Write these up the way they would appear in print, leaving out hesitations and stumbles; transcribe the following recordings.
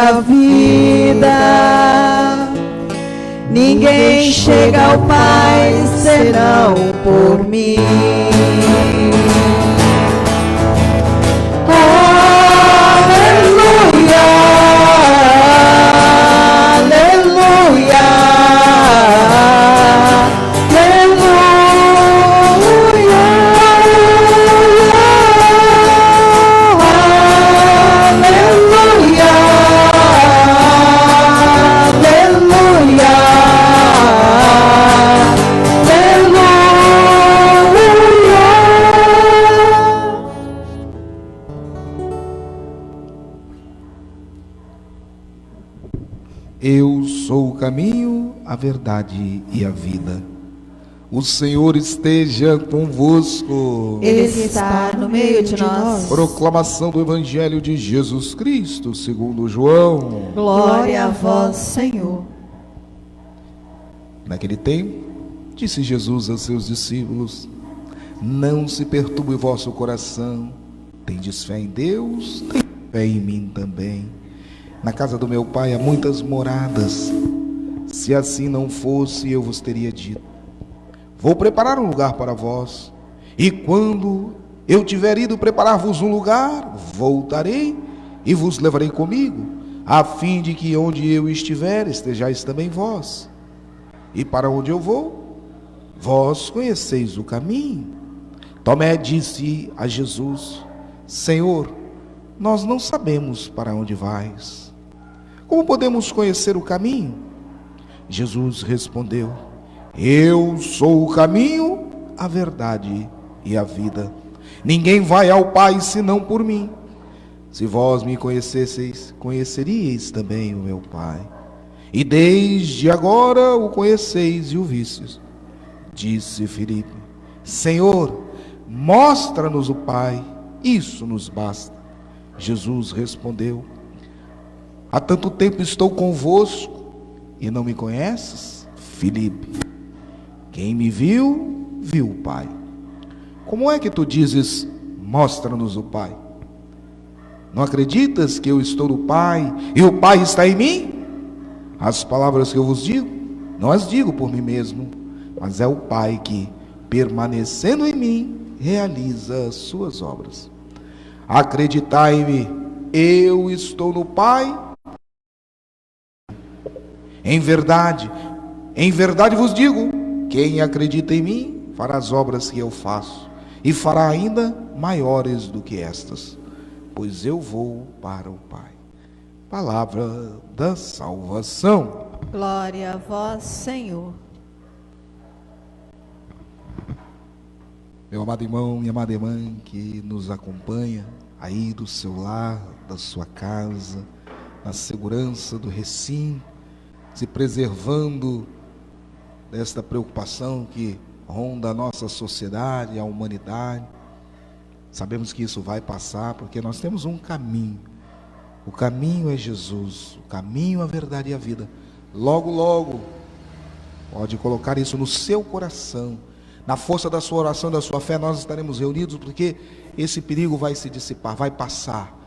a vida. Ninguém chega ao Pai senão por mim. Aleluia, aleluia, Eu sou o caminho, a verdade e a vida. O Senhor esteja convosco. Ele está no meio de nós. Proclamação do Evangelho de Jesus Cristo, segundo João. Glória a vós, Senhor. Naquele tempo, disse Jesus a seus discípulos: não se perturbe o vosso coração. Tendes fé em Deus, tendes fé em mim também. Na casa do meu Pai há muitas moradas. Se assim não fosse, eu vos teria dito: vou preparar um lugar para vós. E quando eu tiver ido preparar-vos um lugar, voltarei e vos levarei comigo, a fim de que onde eu estiver, estejais também vós. E para onde eu vou, vós conheceis o caminho. Tomé disse a Jesus: Senhor, nós não sabemos para onde vais. Como podemos conhecer o caminho? Jesus respondeu: eu sou o caminho, a verdade e a vida. Ninguém vai ao Pai senão por mim. Se vós me conhecesseis, conheceríeis também o meu Pai. E desde agora o conheceis e o vistes. Disse Filipe: Senhor, mostra-nos o Pai, isso nos basta. Jesus respondeu: há tanto tempo estou convosco e não me conheces, Filipe? Quem me viu, viu o Pai. Como é que tu dizes: mostra-nos o Pai? Não acreditas que eu estou no Pai e o Pai está em mim? As palavras que eu vos digo, não as digo por mim mesmo, mas é o Pai que, permanecendo em mim, realiza as suas obras. Acreditai-me, eu estou no Pai. Em verdade vos digo: quem acredita em mim fará as obras que eu faço, e fará ainda maiores do que estas, pois eu vou para o Pai. Palavra da salvação. Glória a vós, Senhor. Meu amado irmão, minha amada irmã que nos acompanha aí do seu lar, da sua casa, na segurança do recinto, se preservando desta preocupação que ronda a nossa sociedade, a humanidade. Sabemos que isso vai passar, porque nós temos um caminho. O caminho é Jesus, o caminho, a verdade e a vida. Logo, logo, pode colocar isso no seu coração. Na força da sua oração, da sua fé, nós estaremos reunidos, porque esse perigo vai se dissipar, vai passar.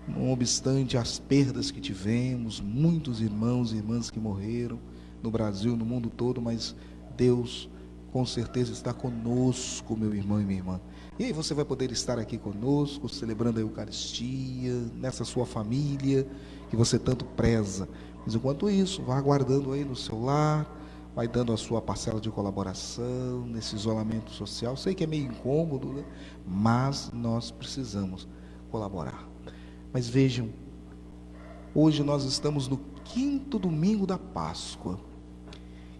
Não obstante as perdas que tivemos, muitos irmãos e irmãs que morreram no Brasil, no mundo todo, mas Deus com certeza está conosco, meu irmão e minha irmã. E aí você vai poder estar aqui conosco, celebrando a Eucaristia, nessa sua família que você tanto preza. Mas enquanto isso, vá aguardando aí no seu lar, vai dando a sua parcela de colaboração nesse isolamento social. Sei que é meio incômodo, né? Mas nós precisamos colaborar. Mas vejam, hoje nós estamos no 5º domingo da Páscoa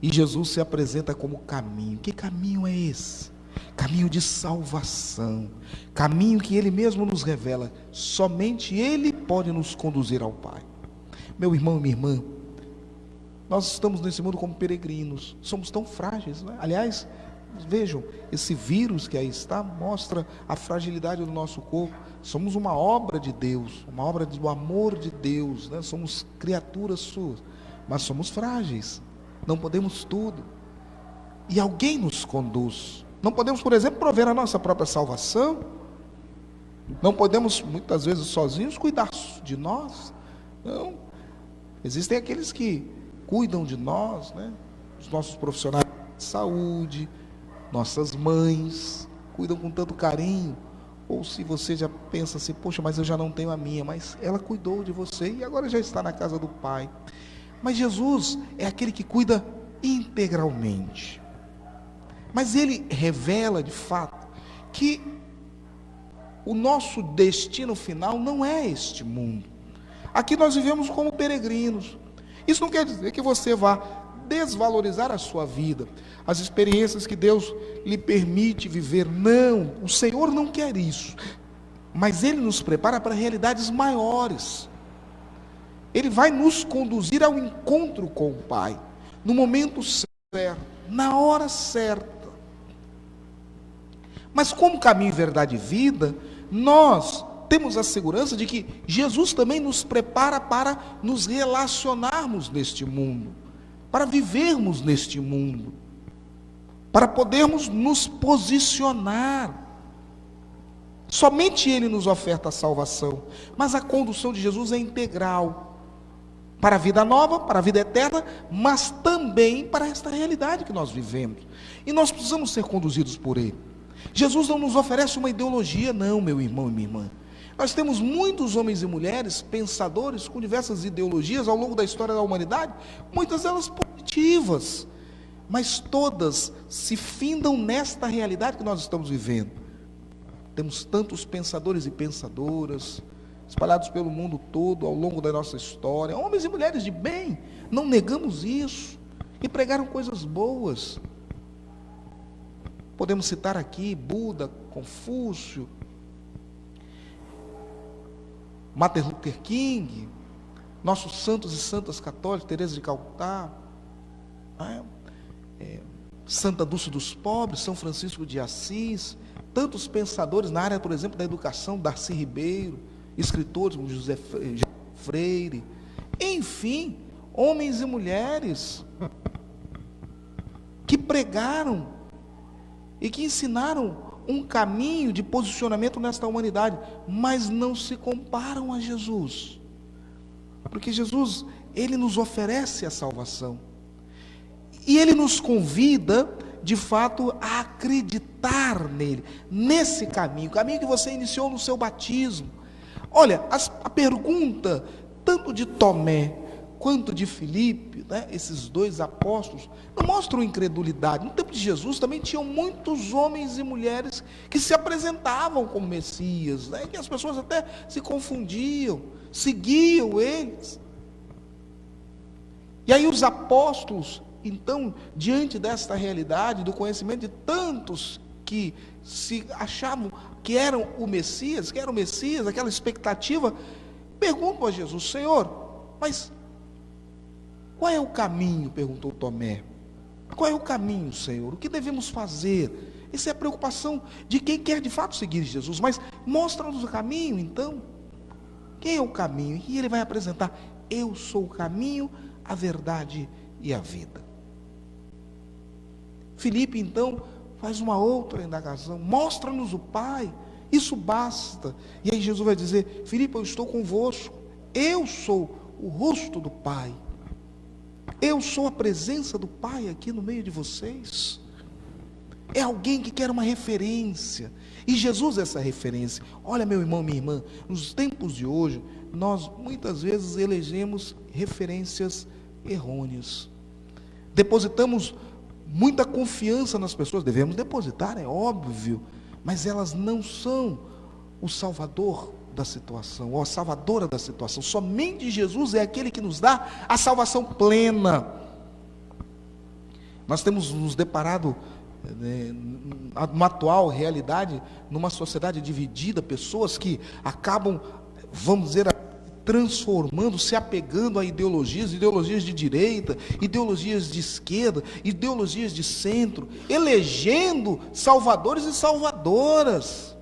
e Jesus se apresenta como caminho. Que caminho é esse? Caminho de salvação, caminho que Ele mesmo nos revela. Somente Ele pode nos conduzir ao Pai. Meu irmão e minha irmã, nós estamos nesse mundo como peregrinos, somos tão frágeis, né? Aliás, vejam, esse vírus que aí está mostra a fragilidade do nosso corpo. Somos uma obra de Deus, uma obra do amor de Deus, né? Somos criaturas suas, mas somos frágeis, não podemos tudo, e alguém nos conduz. Não podemos, por exemplo, prover a nossa própria salvação, não podemos muitas vezes sozinhos cuidar de nós, não. Existem aqueles que cuidam de nós, né? Os nossos profissionais de saúde, nossas mães, cuidam com tanto carinho. Ou se você já pensa assim, poxa, mas eu já não tenho a minha, mas ela cuidou de você e agora já está na casa do Pai. Mas Jesus é aquele que cuida integralmente. Mas ele revela de fato que o nosso destino final não é este mundo. Aqui nós vivemos como peregrinos. Isso não quer dizer que você vá desvalorizar a sua vida, as experiências que Deus lhe permite viver. Não, o Senhor não quer isso. Mas Ele nos prepara para realidades maiores. Ele vai nos conduzir ao encontro com o Pai, no momento certo, na hora certa. Mas como caminho, verdade e vida, nós temos a segurança de que Jesus também nos prepara para nos relacionarmos neste mundo, para vivermos neste mundo, para podermos nos posicionar. Somente Ele nos oferta a salvação, mas a condução de Jesus é integral, para a vida nova, para a vida eterna, mas também para esta realidade que nós vivemos. E nós precisamos ser conduzidos por Ele. Jesus não nos oferece uma ideologia, não, meu irmão e minha irmã. Nós temos muitos homens e mulheres, pensadores, com diversas ideologias ao longo da história da humanidade, muitas delas positivas, mas todas se findam nesta realidade que nós estamos vivendo. Temos tantos pensadores e pensadoras, espalhados pelo mundo todo, ao longo da nossa história, homens e mulheres de bem, não negamos isso, e pregaram coisas boas. Podemos citar aqui Buda, Confúcio, Martin Luther King, nossos santos e santas católicos, Teresa de Calcutá, Santa Dulce dos Pobres, São Francisco de Assis, tantos pensadores na área, por exemplo, da educação, Darcy Ribeiro, escritores como José Freire, enfim, homens e mulheres que pregaram e que ensinaram um caminho de posicionamento nesta humanidade, mas não se comparam a Jesus, porque Jesus, Ele nos oferece a salvação, e Ele nos convida, de fato, a acreditar nele, nesse caminho, o caminho que você iniciou no seu batismo. Olha, a pergunta, tanto de Tomé, quanto de Filipe, né, esses dois apóstolos, não mostram incredulidade. No tempo de Jesus também tinham muitos homens e mulheres que se apresentavam como Messias, né, que as pessoas até se confundiam, seguiam eles. E aí os apóstolos, então, diante desta realidade, do conhecimento de tantos que se achavam que eram o Messias, aquela expectativa, perguntam a Jesus: Senhor, mas qual é o caminho? Perguntou Tomé. Qual é o caminho, Senhor? O que devemos fazer? Essa é a preocupação de quem quer de fato seguir Jesus. Mas mostra-nos o caminho, então. Quem é o caminho? E ele vai apresentar: eu sou o caminho, a verdade e a vida. Filipe, então, faz uma outra indagação: mostra-nos o Pai, isso basta. E aí Jesus vai dizer: Filipe, eu estou convosco, eu sou o rosto do Pai. Eu sou a presença do Pai aqui no meio de vocês. É alguém que quer uma referência, e Jesus é essa referência. Olha, meu irmão, minha irmã, nos tempos de hoje, nós muitas vezes elegemos referências errôneas, depositamos muita confiança nas pessoas. Devemos depositar, é óbvio, mas elas não são o salvador da situação, ou a salvadora da situação. Somente Jesus é aquele que nos dá a salvação plena. Nós temos nos deparado, numa atual realidade, numa sociedade dividida, pessoas que acabam, vamos dizer, transformando, se apegando a ideologias de direita, ideologias de esquerda, ideologias de centro, elegendo salvadores e salvadoras.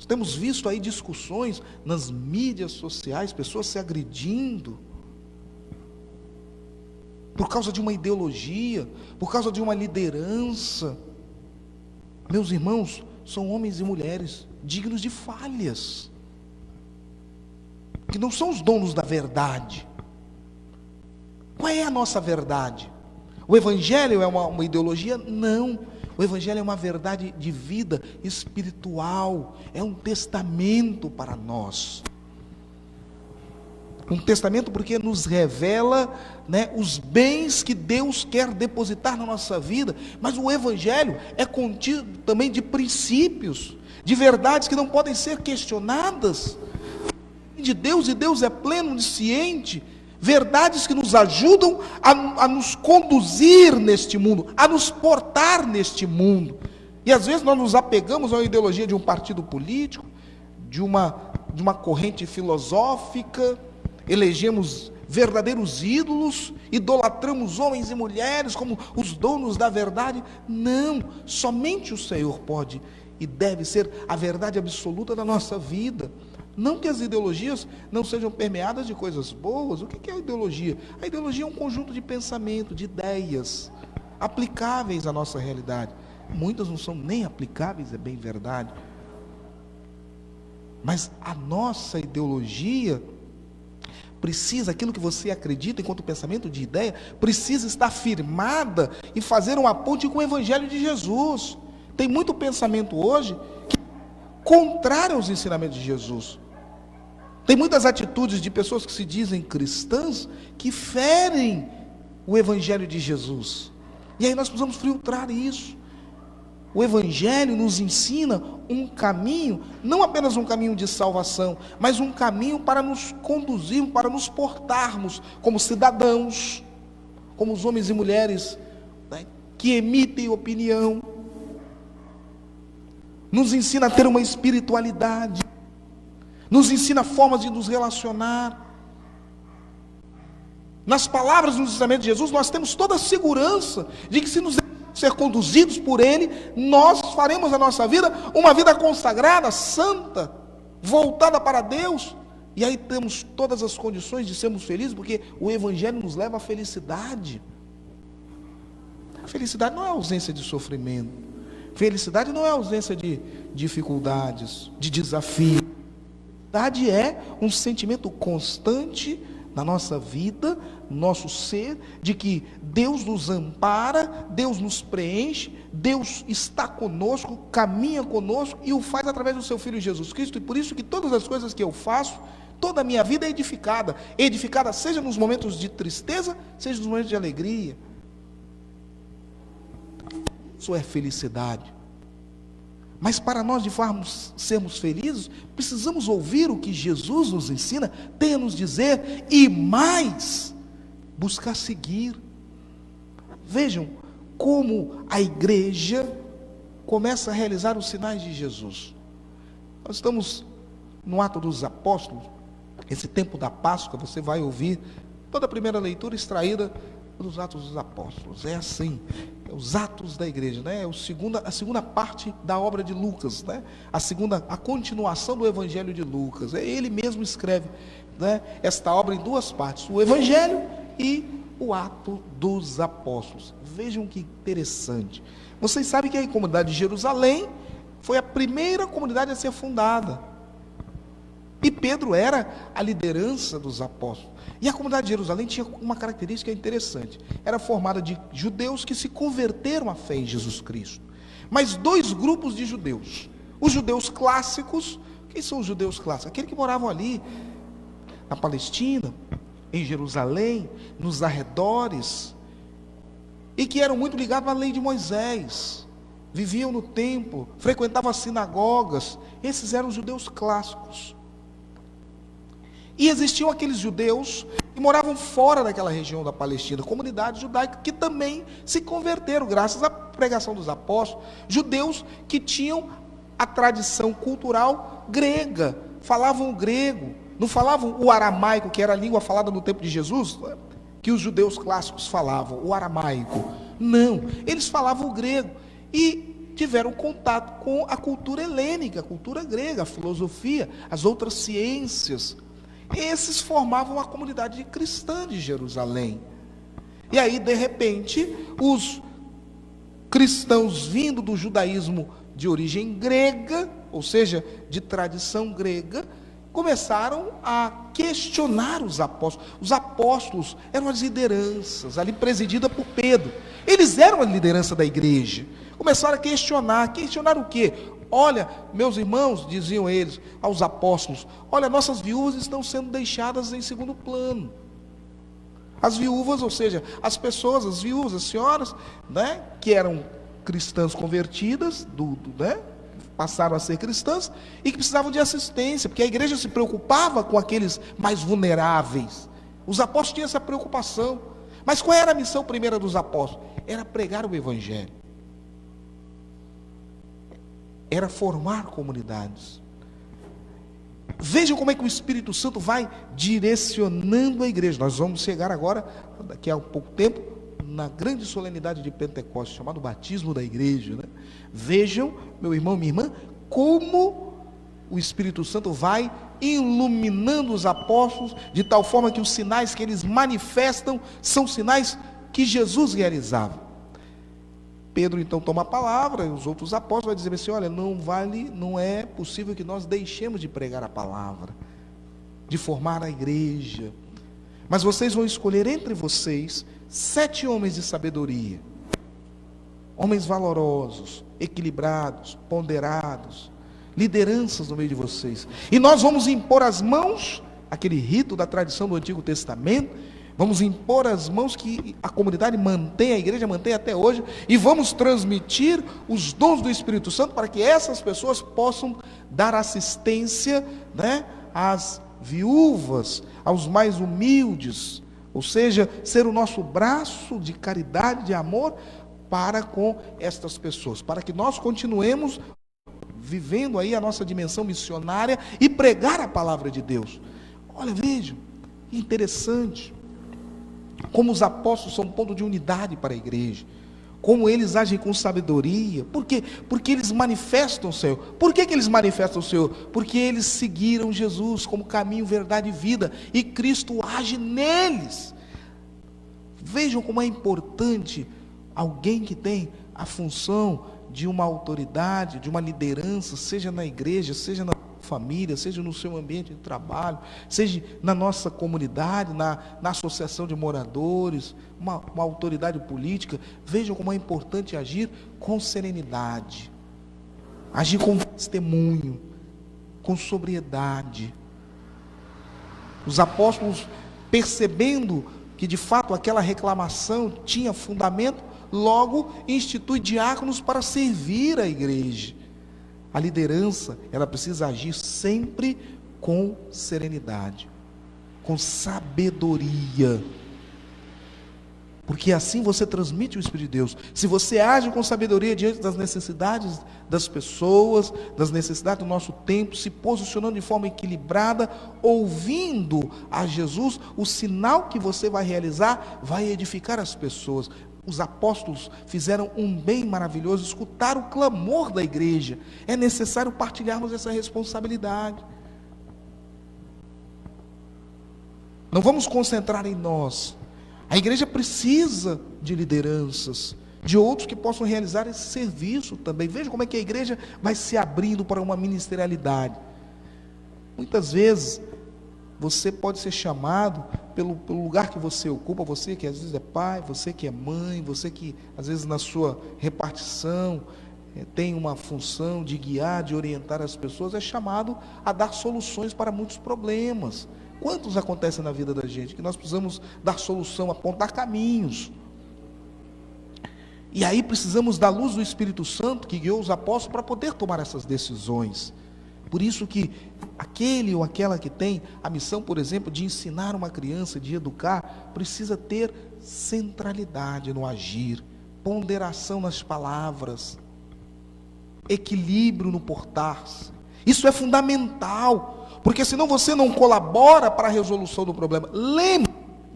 Temos visto aí discussões nas mídias sociais, pessoas se agredindo por causa de uma ideologia, por causa de uma liderança. Meus irmãos, são homens e mulheres dignos de falhas, que não são os donos da verdade. Qual é a nossa verdade? O Evangelho é uma ideologia? Não. O Evangelho é uma verdade de vida espiritual. É um testamento para nós. Um testamento porque nos revela, né, os bens que Deus quer depositar na nossa vida. Mas o Evangelho é contido também de princípios, de verdades que não podem ser questionadas. De Deus, e Deus é pleno, onisciente. Verdades que nos ajudam a nos conduzir neste mundo, a nos portar neste mundo. E às vezes nós nos apegamos a uma ideologia de um partido político, de uma corrente filosófica, elegemos verdadeiros ídolos, idolatramos homens e mulheres como os donos da verdade. Não, somente o Senhor pode e deve ser a verdade absoluta da nossa vida. Não que as ideologias não sejam permeadas de coisas boas. O que é a ideologia? A ideologia é um conjunto de pensamento, de ideias, aplicáveis à nossa realidade. Muitas não são nem aplicáveis, é bem verdade. Mas a nossa ideologia precisa, aquilo que você acredita enquanto pensamento de ideia, precisa estar firmada e fazer uma ponte com o Evangelho de Jesus. Tem muito pensamento hoje que é contrário aos ensinamentos de Jesus. Tem muitas atitudes de pessoas que se dizem cristãs que ferem o Evangelho de Jesus. E aí nós precisamos filtrar isso. O Evangelho nos ensina um caminho, não apenas um caminho de salvação, mas um caminho para nos conduzirmos, para nos portarmos como cidadãos, como os homens e mulheres, né, que emitem opinião. Nos ensina a ter uma espiritualidade, nos ensina formas de nos relacionar. Nas palavras do ensinamento de Jesus, nós temos toda a segurança de que se nos ser conduzidos por Ele, nós faremos a nossa vida uma vida consagrada, santa, voltada para Deus. E aí temos todas as condições de sermos felizes, porque o Evangelho nos leva à felicidade. A felicidade não é ausência de sofrimento. Felicidade não é ausência de dificuldades, de desafios. Felicidade é um sentimento constante na nossa vida, no nosso ser, de que Deus nos ampara, Deus nos preenche, Deus está conosco, caminha conosco e o faz através do seu Filho Jesus Cristo. E por isso que todas as coisas que eu faço, toda a minha vida é edificada. Edificada seja nos momentos de tristeza, seja nos momentos de alegria. Isso é felicidade. Mas para nós de sermos felizes, precisamos ouvir o que Jesus nos ensina, tem a nos dizer, e mais, buscar seguir. Vejam como a igreja começa a realizar os sinais de Jesus. Nós estamos no Atos dos Apóstolos, esse tempo da Páscoa, você vai ouvir toda a primeira leitura extraída dos Atos dos Apóstolos. É assim, os Atos da igreja, né? A segunda parte da obra de Lucas, né? A continuação do Evangelho de Lucas. Ele mesmo escreve, né, esta obra em duas partes, o Evangelho e o Ato dos Apóstolos. Vejam que interessante. Vocês sabem que a comunidade de Jerusalém foi a primeira comunidade a ser fundada. E Pedro era a liderança dos apóstolos. E a comunidade de Jerusalém tinha uma característica interessante. Era formada de judeus que se converteram à fé em Jesus Cristo. Mas dois grupos de judeus. Os judeus clássicos. Quem são os judeus clássicos? Aqueles que moravam ali, na Palestina, em Jerusalém, nos arredores. E que eram muito ligados à lei de Moisés. Viviam no templo, frequentavam as sinagogas. Esses eram os judeus clássicos. E existiam aqueles judeus que moravam fora daquela região da Palestina, comunidade judaica, que também se converteram graças à pregação dos apóstolos. Judeus que tinham a tradição cultural grega, falavam o grego, não falavam o aramaico, que era a língua falada no tempo de Jesus, que os judeus clássicos falavam, o aramaico. Não, eles falavam o grego e tiveram contato com a cultura helênica, a cultura grega, a filosofia, as outras ciências. Esses formavam a comunidade cristã de Jerusalém. E aí, de repente, os cristãos vindo do judaísmo de origem grega, ou seja, de tradição grega, começaram a questionar os apóstolos. Os apóstolos eram as lideranças, ali presidida por Pedro. Eles eram a liderança da igreja. Começaram a questionar. Questionar o quê? Olha, meus irmãos, diziam eles aos apóstolos, olha, nossas viúvas estão sendo deixadas em segundo plano. As viúvas, ou seja, as pessoas, as viúvas, as senhoras, né, que eram cristãs convertidas, né, passaram a ser cristãs, e que precisavam de assistência, porque a igreja se preocupava com aqueles mais vulneráveis. Os apóstolos tinham essa preocupação. Mas qual era a missão primeira dos apóstolos? Era pregar o evangelho. Era formar comunidades. Vejam como é que o Espírito Santo vai direcionando a igreja. Nós vamos chegar agora, daqui a um pouco tempo, na grande solenidade de Pentecostes, chamado batismo da igreja, né? Vejam, meu irmão, minha irmã, como o Espírito Santo vai iluminando os apóstolos, de tal forma que os sinais que eles manifestam são sinais que Jesus realizava. Pedro então toma a palavra, e os outros apóstolos vão dizer assim, olha, não é possível que nós deixemos de pregar a palavra, de formar a igreja, mas vocês vão escolher entre vocês 7 homens de sabedoria, homens valorosos, equilibrados, ponderados, lideranças no meio de vocês, e nós vamos impor as mãos, aquele rito da tradição do Antigo Testamento, vamos impor as mãos que a comunidade mantém, a igreja mantém até hoje, e vamos transmitir os dons do Espírito Santo para que essas pessoas possam dar assistência, né, às viúvas, aos mais humildes, ou seja, ser o nosso braço de caridade, de amor para com estas pessoas, para que nós continuemos vivendo aí a nossa dimensão missionária e pregar a palavra de Deus. Olha, vejam, que interessante. Como os apóstolos são um ponto de unidade para a igreja, como eles agem com sabedoria. Por quê? Porque eles manifestam o Senhor. Por que eles manifestam o Senhor? Porque eles seguiram Jesus como caminho, verdade e vida, e Cristo age neles. Vejam como é importante alguém que tem a função de uma autoridade, de uma liderança, seja na igreja, seja na família, seja no seu ambiente de trabalho, seja na nossa comunidade, na associação de moradores, uma autoridade política. Vejam como é importante agir com serenidade, agir com testemunho, com sobriedade. Os apóstolos, percebendo que de fato aquela reclamação tinha fundamento, logo institui diáconos para servir a igreja. A liderança, ela precisa agir sempre com serenidade, com sabedoria, porque assim você transmite o Espírito de Deus. Se você age com sabedoria diante das necessidades das pessoas, das necessidades do nosso tempo, se posicionando de forma equilibrada, ouvindo a Jesus, o sinal que você vai realizar vai edificar as pessoas. Os apóstolos fizeram um bem maravilhoso, escutaram o clamor da igreja. É necessário partilharmos essa responsabilidade. Não vamos concentrar em nós. A igreja precisa de lideranças, de outros que possam realizar esse serviço também. Veja como é que a igreja vai se abrindo para uma ministerialidade. Muitas vezes você pode ser chamado pelo lugar que você ocupa, você que às vezes é pai, você que é mãe, você que às vezes na sua repartição tem uma função de guiar, de orientar as pessoas, é chamado a dar soluções para muitos problemas. Quantos acontecem na vida da gente, que nós precisamos dar solução, apontar caminhos. E aí precisamos da luz do Espírito Santo, que guiou os apóstolos, para poder tomar essas decisões. Por isso que aquele ou aquela que tem a missão, por exemplo, de ensinar uma criança, de educar, precisa ter centralidade no agir, ponderação nas palavras, equilíbrio no portar-se. Isso é fundamental, porque senão você não colabora para a resolução do problema. Lembre,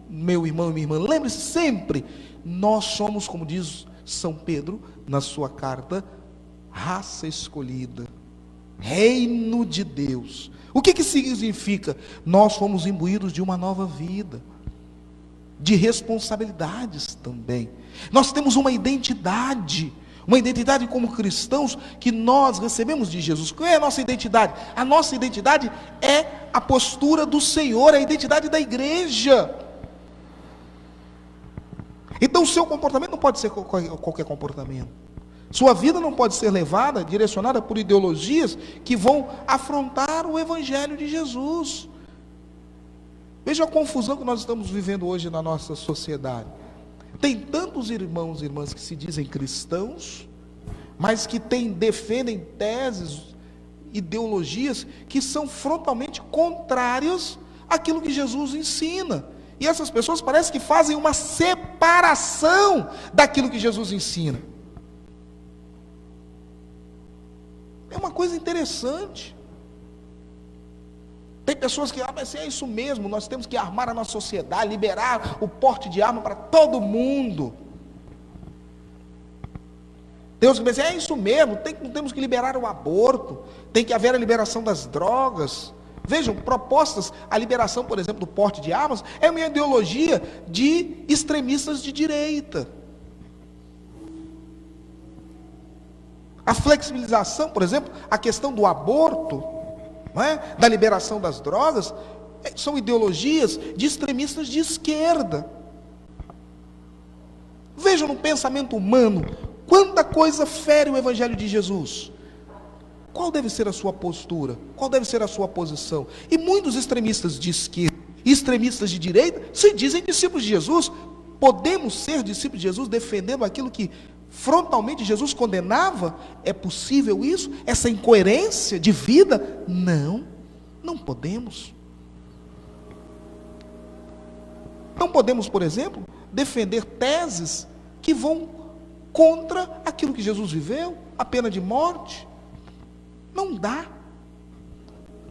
meu irmão e minha irmã, lembre-se sempre, nós somos, como diz São Pedro na sua carta, raça escolhida, reino de Deus. O que significa? Nós fomos imbuídos de uma nova vida, de responsabilidades também. Nós temos uma identidade Uma identidade como cristãos que nós recebemos de Jesus. Qual é a nossa identidade? A nossa identidade é a postura do Senhor, é a identidade da igreja. Então o seu comportamento não pode ser qualquer comportamento. Sua vida não pode ser levada, direcionada por ideologias que vão afrontar o Evangelho de Jesus. Veja a confusão que nós estamos vivendo hoje na nossa sociedade. Tem tantos irmãos e irmãs que se dizem cristãos, mas que defendem teses, ideologias que são frontalmente contrárias àquilo que Jesus ensina. E essas pessoas parecem que fazem uma separação daquilo que Jesus ensina. É uma coisa interessante. Tem pessoas que, mas é isso mesmo, nós temos que armar a nossa sociedade, liberar o porte de arma para todo mundo. Deus que pensa, é isso mesmo, temos que liberar o aborto, tem que haver a liberação das drogas. Vejam, propostas, a liberação, por exemplo, do porte de armas, é uma ideologia de extremistas de direita. A flexibilização, por exemplo, a questão do aborto, não é? Da liberação das drogas, são ideologias de extremistas de esquerda. Vejam no pensamento humano, quanta coisa fere o Evangelho de Jesus. Qual deve ser a sua postura? Qual deve ser a sua posição? E muitos extremistas de esquerda, extremistas de direita, se dizem discípulos de Jesus. Podemos ser discípulos de Jesus defendendo aquilo que frontalmente Jesus condenava? É possível isso? Essa incoerência de vida? Não, não podemos. Não podemos, por exemplo, defender teses que vão contra aquilo que Jesus viveu, a pena de morte. Não dá.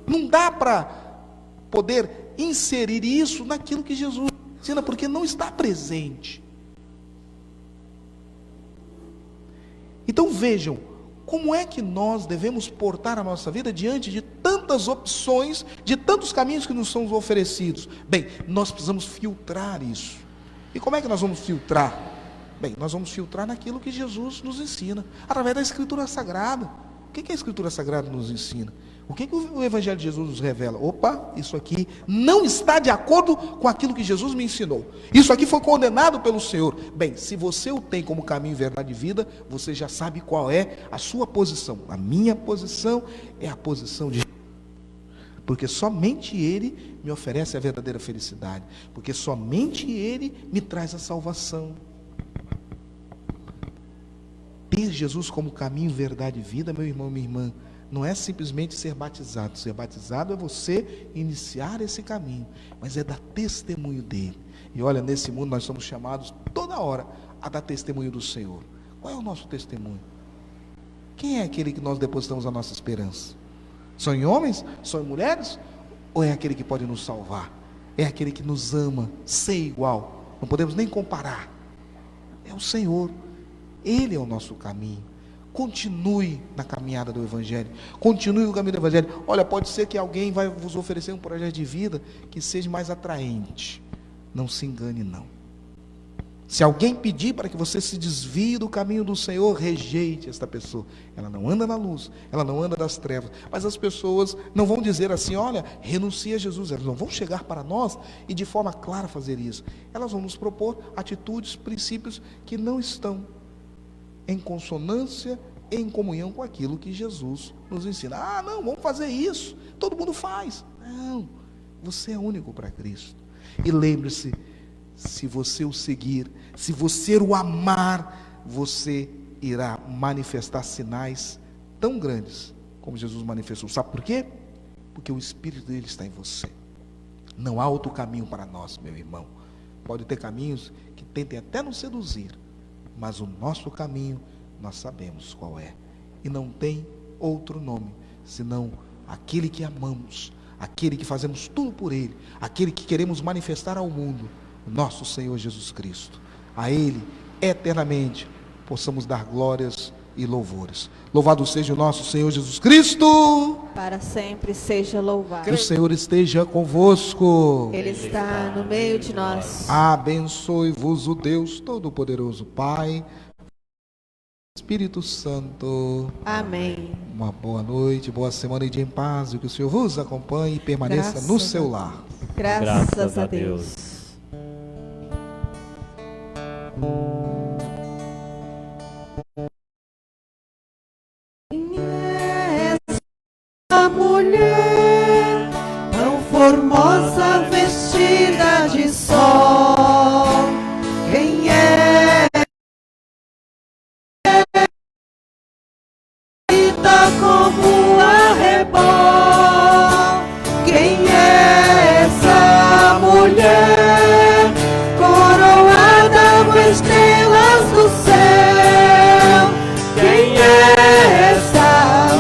Não dá para poder inserir isso naquilo que Jesus ensina, porque não está presente. Então vejam, como é que nós devemos portar a nossa vida diante de tantas opções, de tantos caminhos que nos são oferecidos? Bem, nós precisamos filtrar isso. E como é que nós vamos filtrar? Bem, nós vamos filtrar naquilo que Jesus nos ensina, através da Escritura Sagrada. O que a Escritura Sagrada nos ensina? O que o Evangelho de Jesus nos revela? Opa, isso aqui não está de acordo com aquilo que Jesus me ensinou. Isso aqui foi condenado pelo Senhor. Bem, se você o tem como caminho, verdade e vida, você já sabe qual é a sua posição. A minha posição é a posição de Jesus. Porque somente Ele me oferece a verdadeira felicidade. Porque somente Ele me traz a salvação. Ter Jesus como caminho, verdade e vida, meu irmão, minha irmã, não é simplesmente ser batizado. Ser batizado é você iniciar esse caminho, mas é dar testemunho dele. E olha, nesse mundo nós somos chamados toda hora a dar testemunho do Senhor. Qual é o nosso testemunho? Quem é aquele que nós depositamos a nossa esperança? São em homens? São em mulheres? Ou é aquele que pode nos salvar? É aquele que nos ama, sem igual. Não podemos nem comparar. É o Senhor. Ele é o nosso caminho. Continue na caminhada do Evangelho. Continue no caminho do Evangelho. Olha, pode ser que alguém vai vos oferecer um projeto de vida que seja mais atraente. Não se engane, não. Se alguém pedir para que você se desvie do caminho do Senhor, rejeite esta pessoa. Ela não anda na luz, ela não anda das trevas. Mas as pessoas não vão dizer assim, olha, renuncia a Jesus. Elas não vão chegar para nós e de forma clara fazer isso. Elas vão nos propor atitudes, princípios que não estão em consonância, em comunhão com aquilo que Jesus nos ensina. Ah, não, vamos fazer isso. Todo mundo faz. Não, você é único para Cristo. E lembre-se, se você o seguir, se você o amar, você irá manifestar sinais tão grandes como Jesus manifestou. Sabe por quê? Porque o Espírito dele está em você. Não há outro caminho para nós, meu irmão. Pode ter caminhos que tentem até nos seduzir, mas o nosso caminho nós sabemos qual é. E não tem outro nome, senão aquele que amamos, aquele que fazemos tudo por Ele, aquele que queremos manifestar ao mundo, o nosso Senhor Jesus Cristo. A Ele, eternamente, possamos dar glórias e louvores. Louvado seja o nosso Senhor Jesus Cristo. Para sempre seja louvado. Que o Senhor esteja convosco. Ele está no meio de nós. Abençoe-vos o Deus Todo-Poderoso, Pai, Espírito Santo. Amém. Uma boa noite, boa semana e dia em paz. E que o Senhor vos acompanhe e permaneça Graças no seu lar. Graças a Deus. Quem é essa mulher tão formosa, vestida de sol? Quem é como arrebol? Quem é essa mulher coroada com estrelas do céu? Quem é essa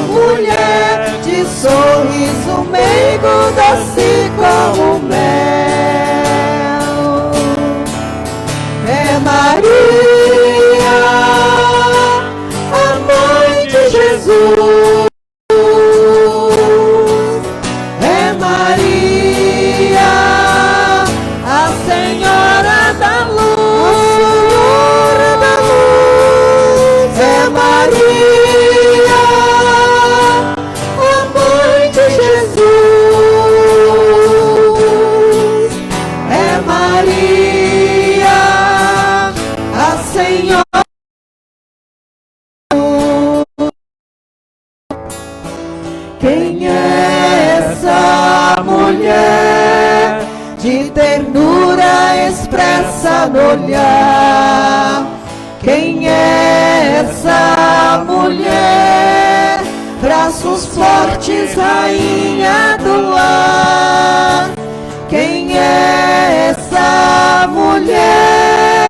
mulher de sorriso meigo, doce como mel? É Maria, a mãe de Jesus. É Maria, a Senhora da Luz. É Maria, a mãe de Jesus. É Maria, a Senhora. Quem é essa mulher de ternura expressa no olhar? Quem é essa mulher, braços fortes, rainha do lar? Quem é essa mulher,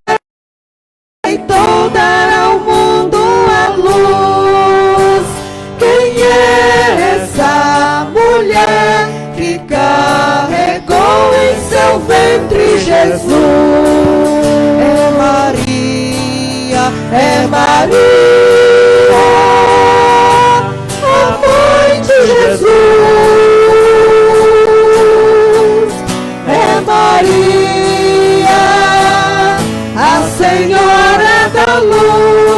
aceitou dar ao mundo a luz? Quem é essa mulher que carregou em seu ventre Jesus? É Maria, é Maria, a mãe de Jesus. É Maria, a Senhora da Luz.